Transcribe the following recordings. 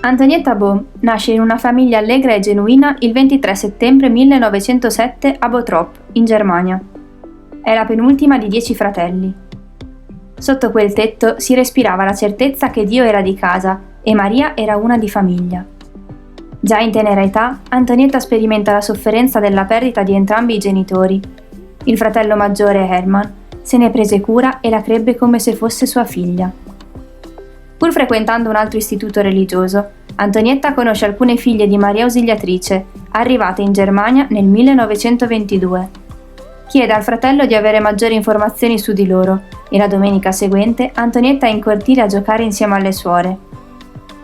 Antonietta Baum nasce in una famiglia allegra e genuina il 23 settembre 1907 a Bottrop, in Germania. È la penultima di 10 fratelli. Sotto quel tetto si respirava la certezza che Dio era di casa e Maria era una di famiglia. Già in tenera età, Antonietta sperimenta la sofferenza della perdita di entrambi i genitori. Il fratello maggiore, Hermann, se ne prese cura e la crebbe come se fosse sua figlia. Pur frequentando un altro istituto religioso, Antonietta conosce alcune figlie di Maria Ausiliatrice, arrivate in Germania nel 1922. Chiede al fratello di avere maggiori informazioni su di loro e la domenica seguente Antonietta è in cortile a giocare insieme alle suore.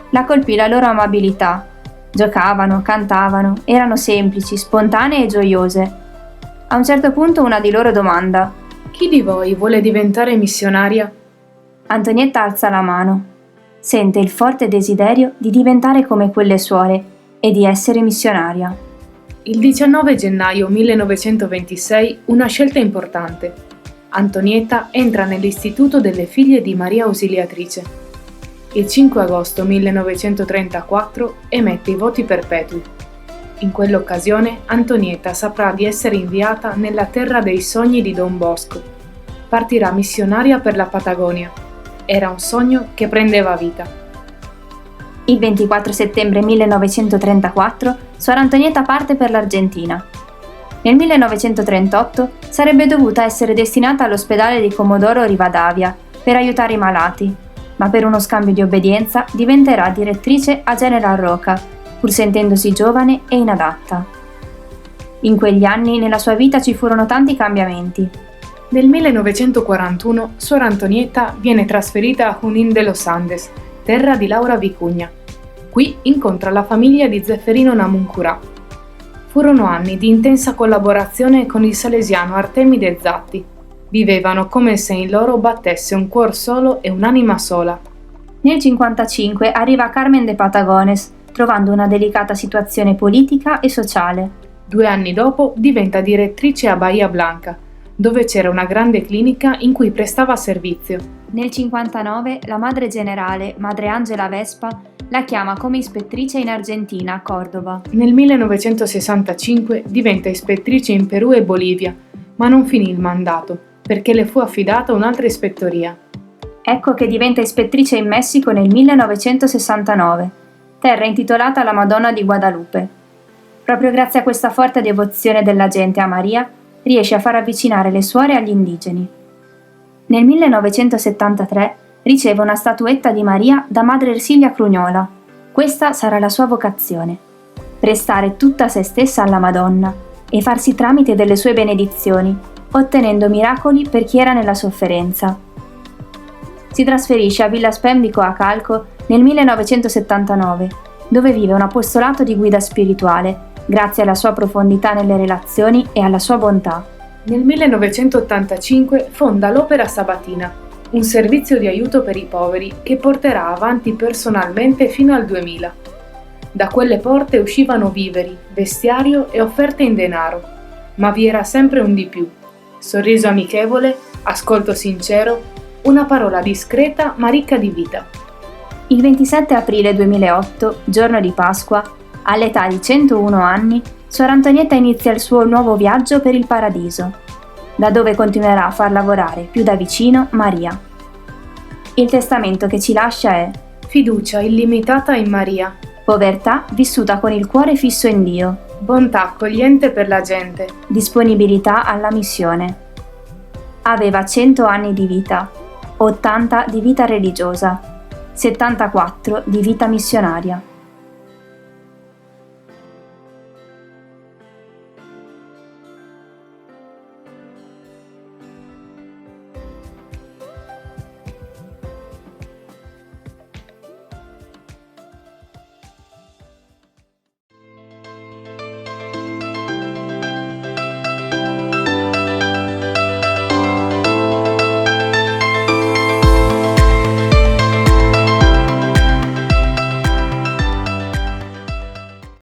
La colpì la loro amabilità. Giocavano, cantavano, erano semplici, spontanee e gioiose. A un certo punto una di loro domanda: «Chi di voi vuole diventare missionaria?» Antonietta alza la mano. Sente il forte desiderio di diventare come quelle suore e di essere missionaria. Il 19 gennaio 1926 una scelta importante. Antonietta entra nell'Istituto delle Figlie di Maria Ausiliatrice. Il 5 agosto 1934 emette i voti perpetui. In quell'occasione Antonietta saprà di essere inviata nella terra dei sogni di Don Bosco. Partirà missionaria per la Patagonia. Era un sogno che prendeva vita. Il 24 settembre 1934 Suor Antonietta parte per l'Argentina. Nel 1938 sarebbe dovuta essere destinata all'ospedale di Comodoro Rivadavia per aiutare i malati, ma per uno scambio di obbedienza diventerà direttrice a General Roca, pur sentendosi giovane e inadatta. In quegli anni nella sua vita ci furono tanti cambiamenti. Nel 1941 Suor Antonietta viene trasferita a Junín de los Andes, terra di Laura Vicugna. Qui incontra la famiglia di Zefferino Namuncurà. Furono anni di intensa collaborazione con il salesiano Artemide Zatti. Vivevano come se in loro battesse un cuor solo e un'anima sola. Nel 1955 arriva Carmen de Patagones, trovando una delicata situazione politica e sociale. 2 anni dopo diventa direttrice a Bahia Blanca, dove c'era una grande clinica in cui prestava servizio. Nel 1959 la madre generale, Madre Angela Vespa, la chiama come ispettrice in Argentina, a Cordova. Nel 1965 diventa ispettrice in Perù e Bolivia, ma non finì il mandato, perché le fu affidata un'altra ispettoria. Ecco che diventa ispettrice in Messico nel 1969, terra intitolata alla Madonna di Guadalupe. Proprio grazie a questa forte devozione della gente a Maria, riesce a far avvicinare le suore agli indigeni. Nel 1973 riceve una statuetta di Maria da Madre Ersilia Crugnola. Questa sarà la sua vocazione: prestare tutta se stessa alla Madonna e farsi tramite delle sue benedizioni, ottenendo miracoli per chi era nella sofferenza. Si trasferisce a Villa Spem di Coacalco nel 1979, dove vive un apostolato di guida spirituale, grazie alla sua profondità nelle relazioni e alla sua bontà. Nel 1985 fonda l'Opera Sabatina, un servizio di aiuto per i poveri che porterà avanti personalmente fino al 2000. Da quelle porte uscivano viveri, vestiario e offerte in denaro, ma vi era sempre un di più: sorriso amichevole, ascolto sincero, una parola discreta ma ricca di vita. Il 27 aprile 2008, giorno di Pasqua, all'età di 101 anni, Suor Antonietta inizia il suo nuovo viaggio per il Paradiso, da dove continuerà a far lavorare più da vicino Maria. Il testamento che ci lascia è: fiducia illimitata in Maria, povertà vissuta con il cuore fisso in Dio, bontà accogliente per la gente, disponibilità alla missione. Aveva 100 anni di vita, 80 di vita religiosa, 74 di vita missionaria.